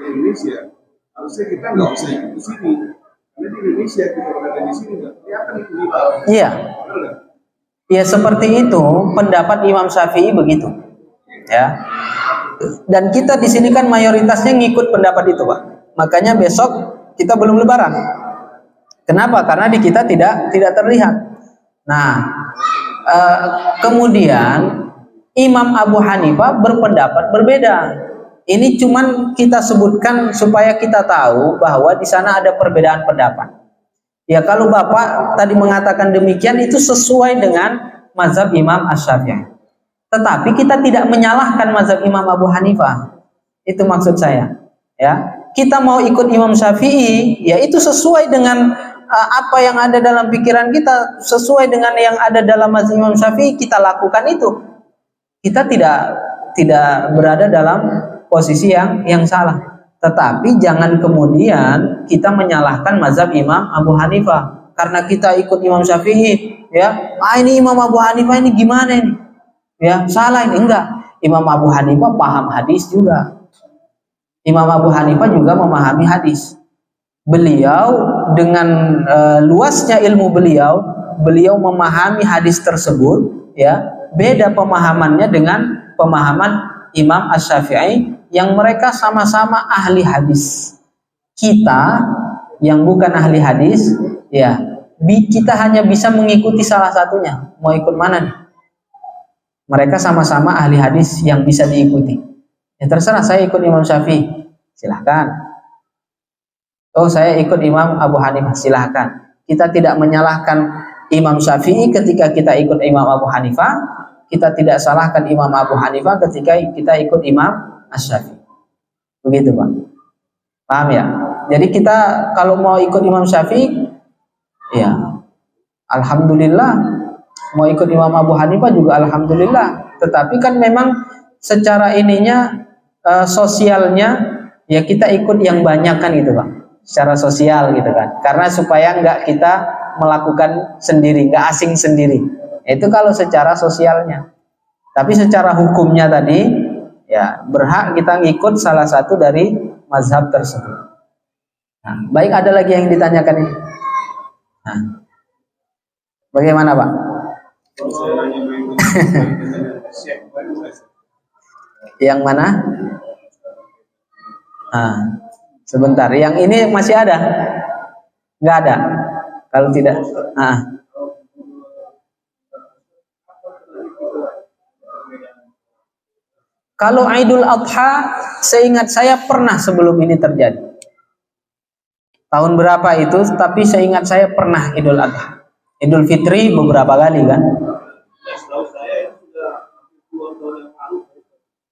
Indonesia harusnya kita nggak usah ikut ke sini karena di Indonesia kita berada di sini nggak kelihatan itu hilal. Iya. Ya seperti itu pendapat Imam Syafi'i begitu. Ya. Dan kita di sini kan mayoritasnya ngikut pendapat itu, Pak. Makanya besok kita belum lebaran. Kenapa? Karena di kita tidak terlihat. Nah, kemudian Imam Abu Hanifah berpendapat berbeda. Ini cuman kita sebutkan supaya kita tahu bahwa di sana ada perbedaan pendapat. Ya kalau Bapak tadi mengatakan demikian itu sesuai dengan mazhab Imam Asy-Syafi'i. Tetapi kita tidak menyalahkan mazhab Imam Abu Hanifah. Itu maksud saya. Ya, kita mau ikut Imam Syafi'i, ya itu sesuai dengan apa yang ada dalam pikiran kita, sesuai dengan yang ada dalam mazhab Imam Syafi'i, kita lakukan itu. Kita tidak berada dalam posisi yang salah. Tetapi jangan kemudian kita menyalahkan mazhab Imam Abu Hanifah karena kita ikut Imam Syafi'i, ya. Ini Imam Abu Hanifah ini gimana ini? Ya, salah ini. Enggak. Imam Abu Hanifah paham hadis juga. Imam Abu Hanifah juga memahami hadis. Beliau dengan luasnya ilmu beliau memahami hadis tersebut, ya. Beda pemahamannya dengan pemahaman Imam Asy-Syafi'i yang mereka sama-sama ahli hadis. Kita yang bukan ahli hadis, ya, kita hanya bisa mengikuti salah satunya. Mau ikut mana nih? Mereka sama-sama ahli hadis yang bisa diikuti. Ya terserah, saya ikut Imam Syafi'i, silahkan. Oh, saya ikut Imam Abu Hanifah, silahkan. Kita tidak menyalahkan Imam Syafi'i ketika kita ikut Imam Abu Hanifah. Kita tidak salahkan Imam Abu Hanifah ketika kita ikut Imam Asy-Syafi'i. Begitu, Pak. Paham ya? Jadi kita kalau mau ikut Imam Syafi'i, ya alhamdulillah. Mau ikut Imam Abu Hanifah juga alhamdulillah. Tetapi kan memang secara ininya sosialnya ya kita ikut yang banyak kan gitu, Pak. Secara sosial gitu kan. Karena supaya nggak kita melakukan sendiri, nggak asing sendiri. Itu kalau secara sosialnya. Tapi secara hukumnya tadi, ya berhak kita ngikut salah satu dari mazhab tersebut. Nah, baik, ada lagi yang ditanyakan ini. Nah, bagaimana, Pak? Yang mana? Sebentar, yang ini masih ada? Nggak ada. Kalau tidak, kalau Idul Adha, seingat saya pernah sebelum ini terjadi. Tahun berapa itu? Tapi seingat saya pernah Idul Adha. Idul Fitri beberapa kali kan?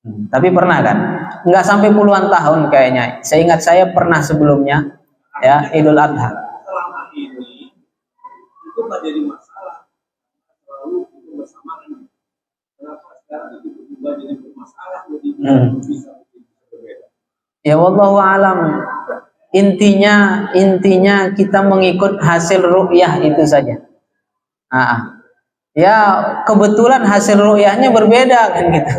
Tapi pernah kan? Enggak sampai puluhan tahun kayaknya. Seingat saya pernah sebelumnya, ya Idul Adha. Selama ini itu nggak jadi masalah. Selalu itu bersamaan. Kenapa sekarang itu juga jadi bermasalah? Bisa berbeda. Ya wallahu alam. Intinya kita mengikut hasil ru'yah itu saja. Ya kebetulan hasil ru'yahnya berbeda kan gitu.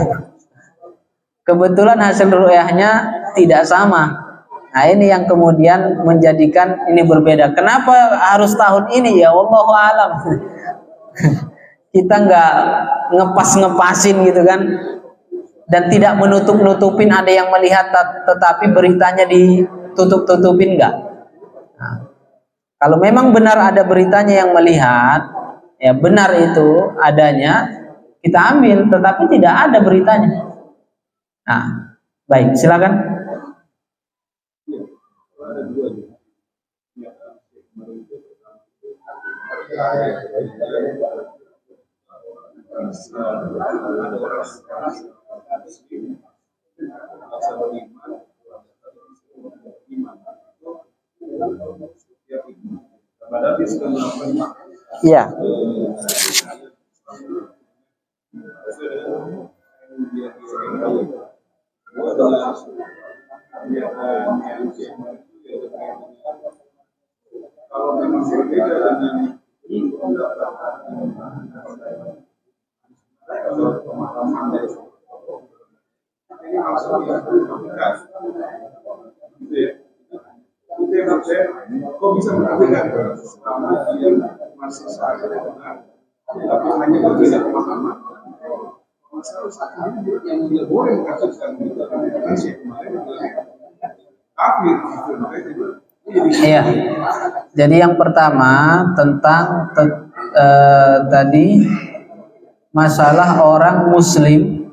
Kebetulan hasil ru'yahnya tidak sama. Nah ini yang kemudian menjadikan ini berbeda. Kenapa harus tahun ini? Ya wallahu alam. Kita nggak ngepas-ngepasin gitu kan, dan tidak menutup-nutupin ada yang melihat, tetapi beritanya ditutup-tutupin nggak. Nah, kalau memang benar ada beritanya yang melihat, ya benar itu adanya, kita ambil, tetapi tidak ada beritanya. Nah, baik, silakan. Iya. Kalau memang berbeda dengan pemahaman dari ini maksudnya aplikasi gitu ya. Itu yang menurut saya, kok bisa mengatakan selama dia masih saja benar, tapi hanya berbeda pemahaman. Masalah satu yang tidak boleh mengatakan itu aplikasi kemarin kafir, Iya. Jadi yang pertama tentang tadi masalah orang Muslim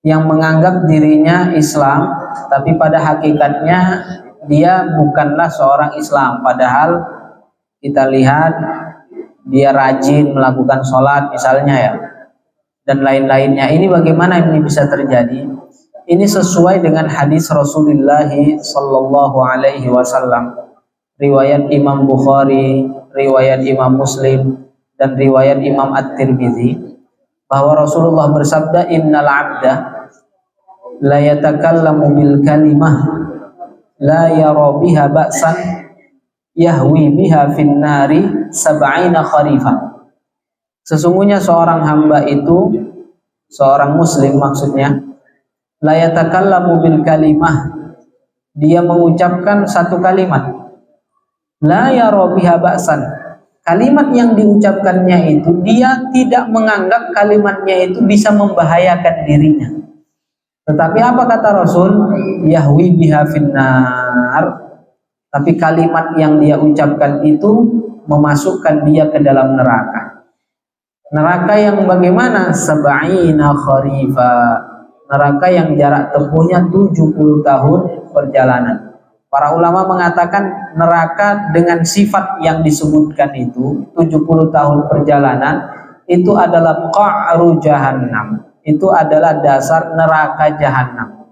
yang menganggap dirinya Islam, tapi pada hakikatnya dia bukanlah seorang Islam. Padahal kita lihat dia rajin melakukan sholat misalnya ya, dan lain-lainnya. Ini bagaimana ini bisa terjadi? Ini sesuai dengan hadis Rasulullah Sallallahu Alaihi Wasallam, riwayat Imam Bukhari, riwayat Imam Muslim, dan riwayat Imam At-Tirmidzi, bahwa Rasulullah bersabda, innal abda la yatakallamu bil kalimah la yara biha ba'san yahwi biha fin nari sab'ina kharifah. Sesungguhnya seorang hamba itu, seorang muslim maksudnya, la yatakallamu bil kalimah, dia mengucapkan satu kalimat, la yara biha ba'san, kalimat yang diucapkannya itu dia tidak menganggap kalimatnya itu bisa membahayakan dirinya. Tetapi apa kata Rasul? Yahwi biha finnar, tapi kalimat yang dia ucapkan itu memasukkan dia ke dalam neraka. Neraka yang bagaimana? Sab'ina kharifa, neraka yang jarak tempuhnya 70 tahun perjalanan. Para ulama mengatakan neraka dengan sifat yang disebutkan itu 70 tahun perjalanan itu adalah qa'ru jahannam. Itu adalah dasar neraka jahanam.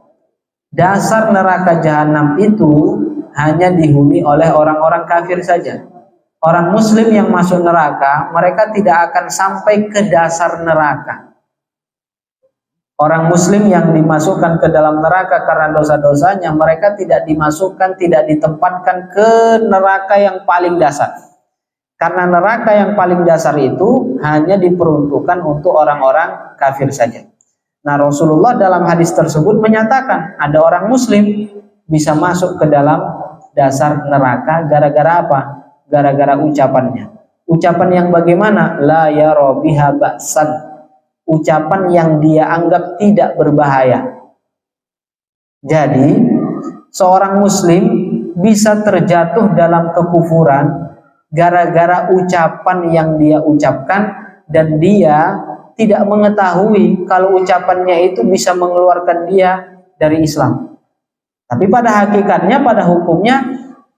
Dasar neraka jahanam itu hanya dihuni oleh orang-orang kafir saja. Orang muslim yang masuk neraka, mereka tidak akan sampai ke dasar neraka. Orang muslim yang dimasukkan ke dalam neraka karena dosa-dosanya, mereka tidak dimasukkan, tidak ditempatkan ke neraka yang paling dasar. Karena neraka yang paling dasar itu hanya diperuntukkan untuk orang-orang kafir saja. Nah, Rasulullah dalam hadis tersebut menyatakan ada orang muslim bisa masuk ke dalam dasar neraka gara-gara apa? Gara-gara ucapannya. Ucapan yang bagaimana? La yara biha ba'san. Ucapan yang dia anggap tidak berbahaya. Jadi, seorang muslim bisa terjatuh dalam kekufuran gara-gara ucapan yang dia ucapkan, dan dia tidak mengetahui kalau ucapannya itu bisa mengeluarkan dia dari Islam. Tapi pada hakikatnya, pada hukumnya,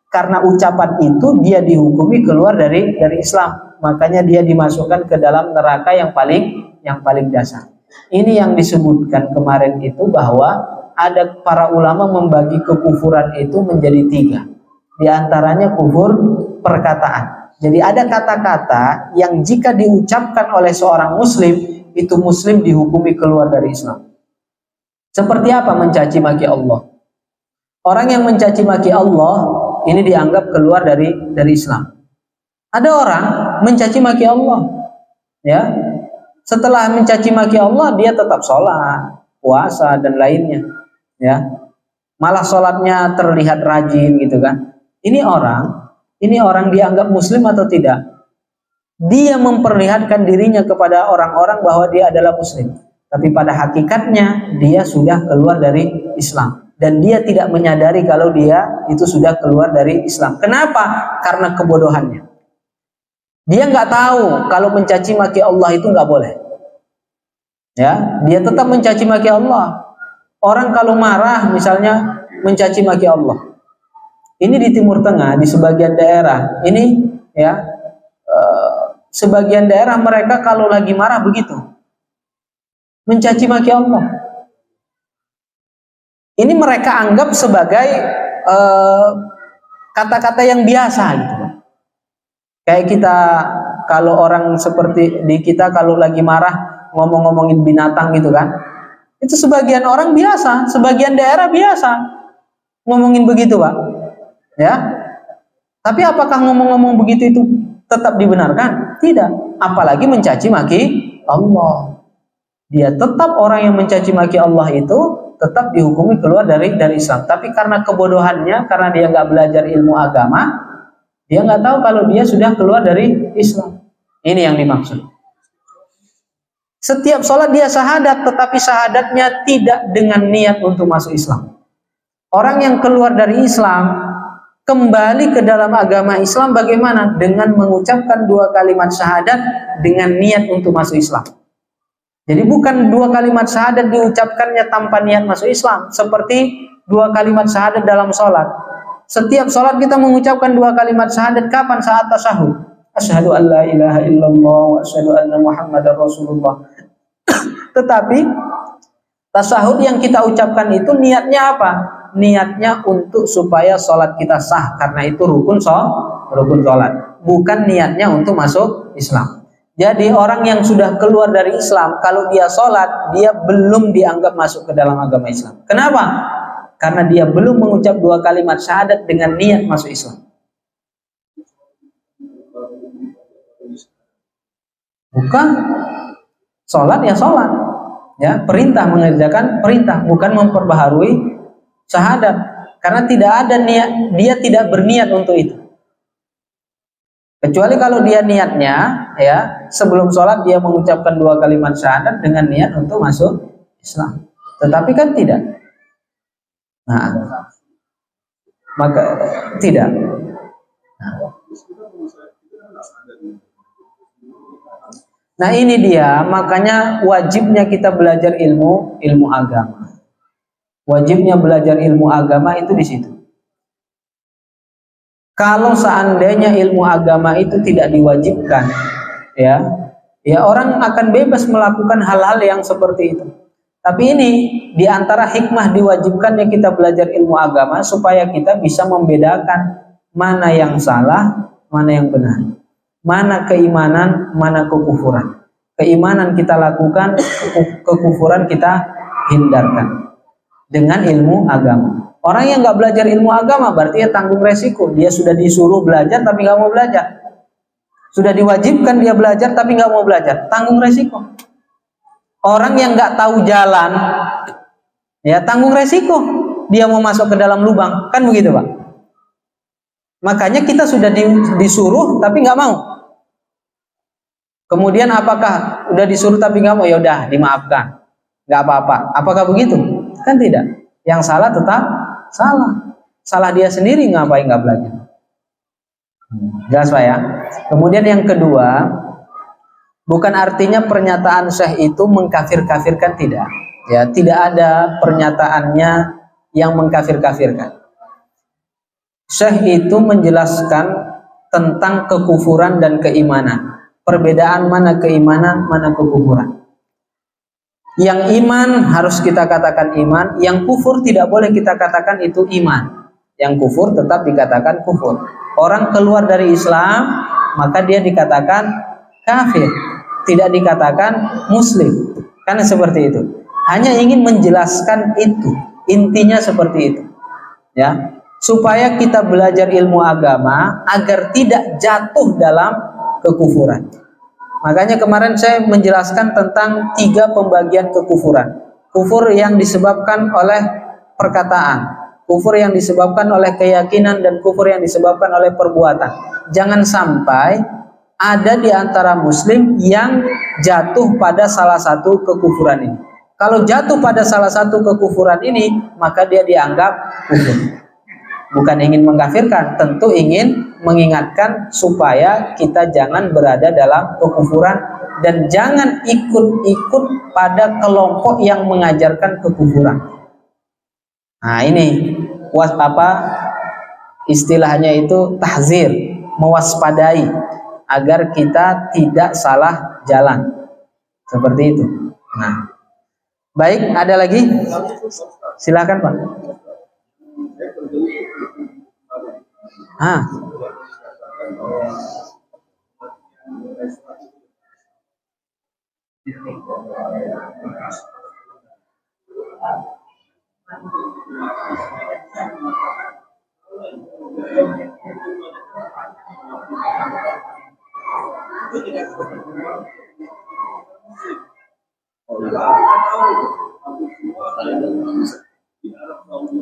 karena ucapan itu dia dihukumi keluar dari Islam. Makanya dia dimasukkan ke dalam neraka yang paling dasar. Ini yang disebutkan kemarin itu, bahwa ada para ulama membagi kekufuran itu menjadi 3. Di antaranya kufur perkataan. Jadi ada kata-kata yang jika diucapkan oleh seorang muslim, itu muslim dihukumi keluar dari Islam. Seperti apa? Mencaci maki Allah. Orang yang mencaci maki Allah ini dianggap keluar dari Islam. Ada orang mencaci maki Allah, ya. Setelah mencaci maki Allah, dia tetap sholat, puasa, dan lainnya, ya. Malah sholatnya terlihat rajin gitu kan. Ini orang dianggap muslim atau tidak? dia memperlihatkan dirinya kepada orang-orang bahwa dia adalah muslim, tapi pada hakikatnya dia sudah keluar dari Islam dan dia tidak menyadari kalau dia itu sudah keluar dari Islam. Kenapa? Karena kebodohannya. Dia nggak tahu kalau mencaci maki Allah itu nggak boleh. Ya, dia tetap mencaci maki Allah. Orang kalau marah misalnya mencaci maki Allah. Ini di Timur Tengah, di sebagian daerah. Ini ya, sebagian daerah mereka kalau lagi marah begitu. Mencaci maki Allah. Ini mereka anggap sebagai kata-kata yang biasa gitu. Kayak kita kalau orang seperti di kita kalau lagi marah ngomong-ngomongin binatang gitu kan. Itu sebagian orang biasa, sebagian daerah biasa ngomongin begitu, Pak. Ya. Tapi apakah ngomong-ngomong begitu itu tetap dibenarkan? Tidak. Apalagi mencaci maki Allah. Dia tetap orang yang mencaci maki Allah itu tetap dihukumi keluar dari Islam. Tapi karena kebodohannya, karena dia nggak belajar ilmu agama, dia nggak tahu kalau dia sudah keluar dari Islam. Ini yang dimaksud. Setiap sholat dia syahadat, tetapi syahadatnya tidak dengan niat untuk masuk Islam. Orang yang keluar dari Islam kembali ke dalam agama Islam bagaimana? Dengan mengucapkan 2 kalimat syahadat dengan niat untuk masuk Islam. Jadi bukan 2 kalimat syahadat diucapkannya tanpa niat masuk Islam, seperti 2 kalimat syahadat dalam sholat. Setiap sholat kita mengucapkan 2 kalimat syahadat kapan? Saat tasyahud. Asyhadu an la ilaha illallah wa asyhadu anna Muhammadar Rasulullah. Tetapi tasyahud yang kita ucapkan itu niatnya apa? Niatnya untuk supaya sholat kita sah, karena itu rukun sholat. Bukan niatnya untuk masuk Islam. Jadi orang yang sudah keluar dari Islam, kalau dia sholat, dia belum dianggap masuk ke dalam agama Islam. Kenapa? Karena dia belum mengucap 2 kalimat syahadat dengan niat masuk Islam. Bukan sholat ya sholat, ya perintah, mengerjakan perintah, bukan memperbaharui syahadat, karena tidak ada niat, dia tidak berniat untuk itu. Kecuali kalau dia niatnya ya sebelum sholat dia mengucapkan 2 kalimat syahadat dengan niat untuk masuk Islam. Tetapi kan tidak. Nah, maka tidak. Nah ini dia, makanya wajibnya kita belajar ilmu agama. Wajibnya belajar ilmu agama itu di situ. Kalau seandainya ilmu agama itu tidak diwajibkan, ya orang akan bebas melakukan hal-hal yang seperti itu. Tapi ini diantara hikmah diwajibkannya kita belajar ilmu agama supaya kita bisa membedakan mana yang salah, mana yang benar. Mana keimanan, mana kekufuran. Keimanan kita lakukan, kekufuran kita hindarkan dengan ilmu agama. Orang yang nggak belajar ilmu agama berarti ya tanggung resiko. Dia sudah disuruh belajar tapi nggak mau belajar. Sudah diwajibkan dia belajar tapi nggak mau belajar, tanggung resiko. Orang yang nggak tahu jalan, ya tanggung resiko. Dia mau masuk ke dalam lubang, kan begitu Pak? Makanya kita sudah disuruh tapi nggak mau. Kemudian apakah udah disuruh tapi nggak mau? Ya udah dimaafkan, nggak apa-apa. Apakah begitu? Kan tidak. Yang salah tetap salah dia sendiri, ngapain nggak belajar. Jelas Pak ya. Kemudian yang kedua, bukan artinya pernyataan syekh itu mengkafir-kafirkan, tidak. Ya, tidak ada pernyataannya yang mengkafir-kafirkan. Syekh itu menjelaskan tentang kekufuran dan keimanan. Perbedaan mana keimanan, mana kekufuran. Yang iman harus kita katakan iman, yang kufur tidak boleh kita katakan itu iman. Yang kufur tetap dikatakan kufur. Orang keluar dari Islam, maka dia dikatakan kafir, tidak dikatakan muslim. Karena seperti itu. Hanya ingin menjelaskan itu, intinya seperti itu. Ya, supaya kita belajar ilmu agama agar tidak jatuh dalam kekufuran. Makanya kemarin saya menjelaskan tentang 3 pembagian kekufuran. Kufur yang disebabkan oleh perkataan, kufur yang disebabkan oleh keyakinan, dan kufur yang disebabkan oleh perbuatan. Jangan sampai ada di antara muslim yang jatuh pada salah satu kekufuran ini. Kalau jatuh pada salah satu kekufuran ini, maka dia dianggap kufur. Bukan ingin mengkafirkan, tentu ingin mengingatkan supaya kita jangan berada dalam kekufuran dan jangan ikut-ikut pada kelompok yang mengajarkan kekufuran. Nah, ini istilahnya itu tahzir, mewaspadai agar kita tidak salah jalan. Seperti itu. Nah, baik, ada lagi? Silakan, Pak.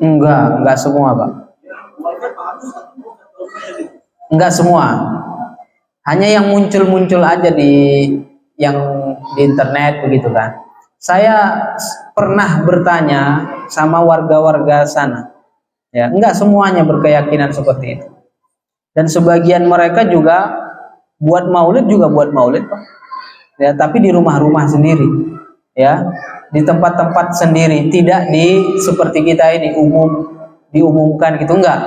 Enggak semua, Pak. Enggak semua. Hanya yang muncul-muncul aja di internet begitu kan. Saya pernah bertanya sama warga-warga sana. Ya, enggak semuanya berkeyakinan seperti itu. Dan sebagian mereka juga buat maulid Pak. Ya, tapi di rumah-rumah sendiri. Ya, di tempat-tempat sendiri, tidak seperti kita ini diumumkan gitu, enggak.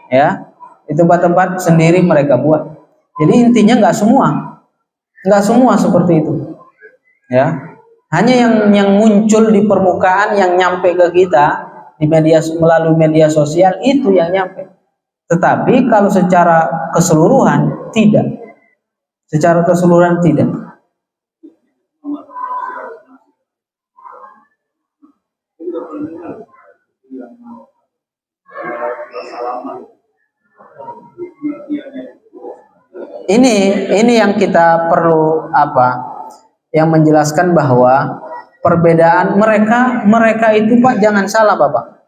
Ya, di tempat-tempat sendiri mereka buat. Jadi intinya enggak semua seperti itu. Ya, hanya yang muncul di permukaan, yang nyampe ke kita melalui media sosial, itu yang nyampe. Tetapi kalau secara keseluruhan tidak. Ini yang kita perlu yang menjelaskan bahwa perbedaan mereka itu, Pak, jangan salah, Bapak.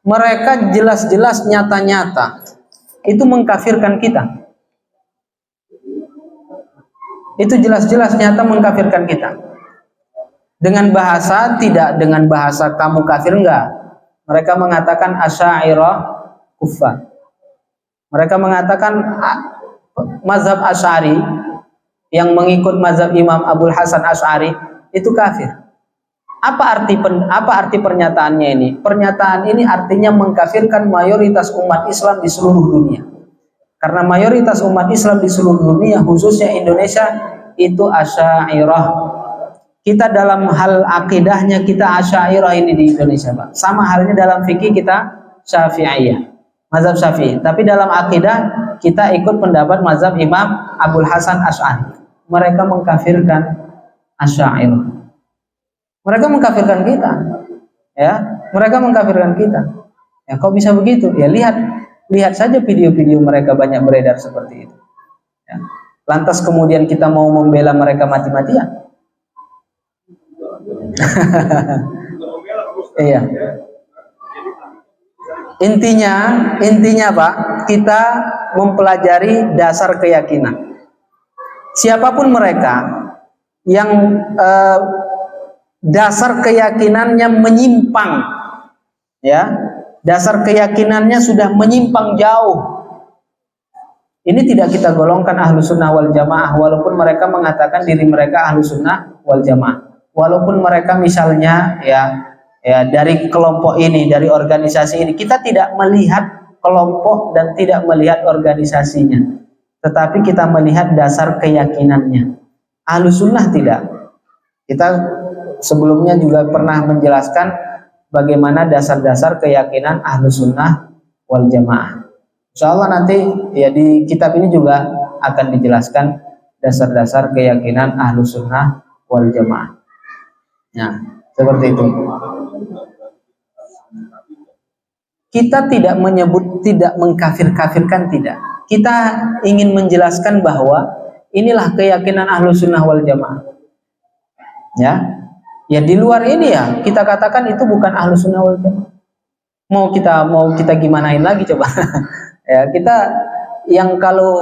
Mereka jelas-jelas nyata-nyata itu mengkafirkan kita. Itu jelas-jelas nyata mengkafirkan kita. Dengan bahasa, tidak dengan bahasa kamu kafir, enggak. Mereka mengatakan Asy'ariyah kufar. Mereka mengatakan mazhab Asy'ari yang mengikut mazhab Imam Abul Hasan Asy'ari itu kafir. Apa arti pernyataannya ini? Pernyataan ini artinya mengkafirkan mayoritas umat Islam di seluruh dunia. Karena mayoritas umat Islam di seluruh dunia, khususnya Indonesia, itu Asy'ariyah. Kita dalam hal akidahnya kita Asy'ariyah ini di Indonesia, Pak. Sama halnya dalam fikih kita Syafi'iyah, mazhab Syafi'i. Tapi dalam akidah kita ikut pendapat mazhab Imam Abul Hasan Asy'ari. Mereka mengkafirkan Asy'ariyah. Mereka mengkafirkan kita. Ya, mereka mengkafirkan kita. Ya, kok bisa begitu? Ya, lihat saja video-video mereka banyak beredar seperti itu. Ya. Lantas kemudian kita mau membela mereka mati-matian. Iya. Intinya Pak, kita mempelajari dasar keyakinan. Siapapun mereka yang dasar keyakinannya menyimpang, ya, dasar keyakinannya sudah menyimpang jauh, ini tidak kita golongkan ahlu sunnah wal jamaah, walaupun mereka mengatakan diri mereka ahlu sunnah wal jamaah, walaupun mereka misalnya ya dari kelompok ini, dari organisasi ini. Kita tidak melihat kelompok dan tidak melihat organisasinya, tetapi kita melihat dasar keyakinannya. Ahlu sunnah tidak. Kita sebelumnya juga pernah menjelaskan bagaimana dasar-dasar keyakinan ahlu sunnah wal jamaah. Insya Allah nanti ya di kitab ini juga akan dijelaskan dasar-dasar keyakinan ahlu sunnah wal jamaah. Nah, seperti itu. Kita tidak menyebut, tidak mengkafir-kafirkan, tidak. Kita ingin menjelaskan bahwa inilah keyakinan ahlu sunnah wal jamaah. Ya di luar ini ya kita katakan itu bukan ahlu sunnah wal jamaah. Mau kita gimanain lagi coba? Ya, kita yang kalau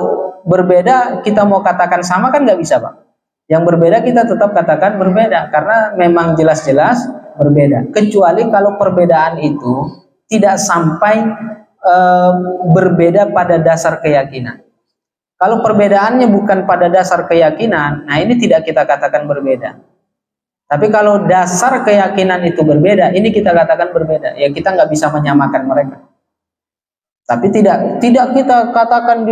berbeda kita mau katakan sama kan nggak bisa, Pak. Yang berbeda kita tetap katakan berbeda karena memang jelas-jelas berbeda. Kecuali kalau perbedaan itu tidak sampai berbeda pada dasar keyakinan. Kalau perbedaannya bukan pada dasar keyakinan, nah ini tidak kita katakan berbeda. Tapi kalau dasar keyakinan itu berbeda, ini kita katakan berbeda. Ya kita nggak bisa menyamakan mereka. Tapi tidak kita katakan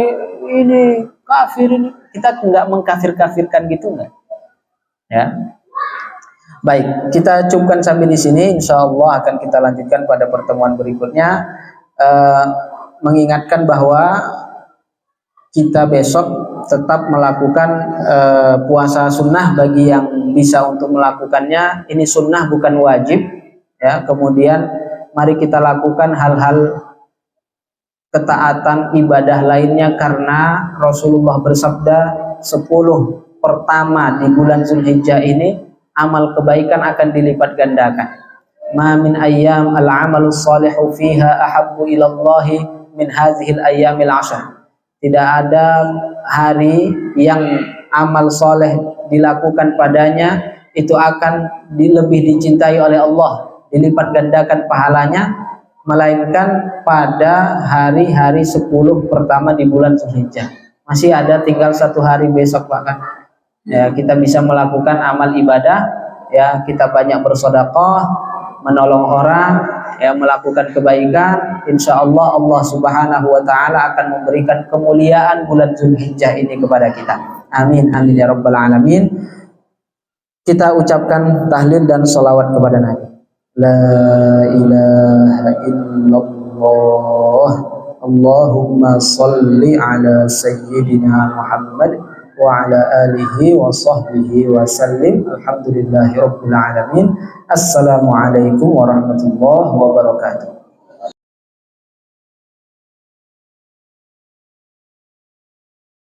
ini kafir, ini kita nggak mengkafir-kafirkan gitu, nggak. Ya. Baik, kita cukupkan sampai di sini. Insya Allah akan kita lanjutkan pada pertemuan berikutnya. Mengingatkan bahwa kita besok tetap melakukan puasa sunnah bagi yang bisa untuk melakukannya. Ini sunnah bukan wajib, ya. Kemudian mari kita lakukan hal-hal ketaatan ibadah lainnya karena Rasulullah bersabda 10 pertama di bulan Zulhijjah ini amal kebaikan akan dilipat gandakan. Ma min ayyam al-amalu salihu fiha ahabbu ilallahi min hadhil ayyamil 'ashr. Tidak ada hari yang amal soleh dilakukan padanya itu akan lebih dicintai oleh Allah, dilipat gandakan pahalanya, melainkan pada hari-hari 10 pertama di bulan Zulhijjah. Masih ada tinggal 1 hari besok, Pak, kan? Ya, kita bisa melakukan amal ibadah, ya, kita banyak bersedekah, menolong orang, ya, melakukan kebaikan. Insya Allah Allah Subhanahu wa Ta'ala akan memberikan kemuliaan bulan Zulhijjah ini kepada kita. Amin, amin ya rabbal alamin. Kita ucapkan tahlil dan sholawat kepada Nabi. La ilaha illallah. Allahumma salli ala sayyidina Muhammad wa ala alihi wa sahbihi wa sallim. Alhamdulillahi rabbil alamin. Assalamualaikum warahmatullahi wabarakatuh.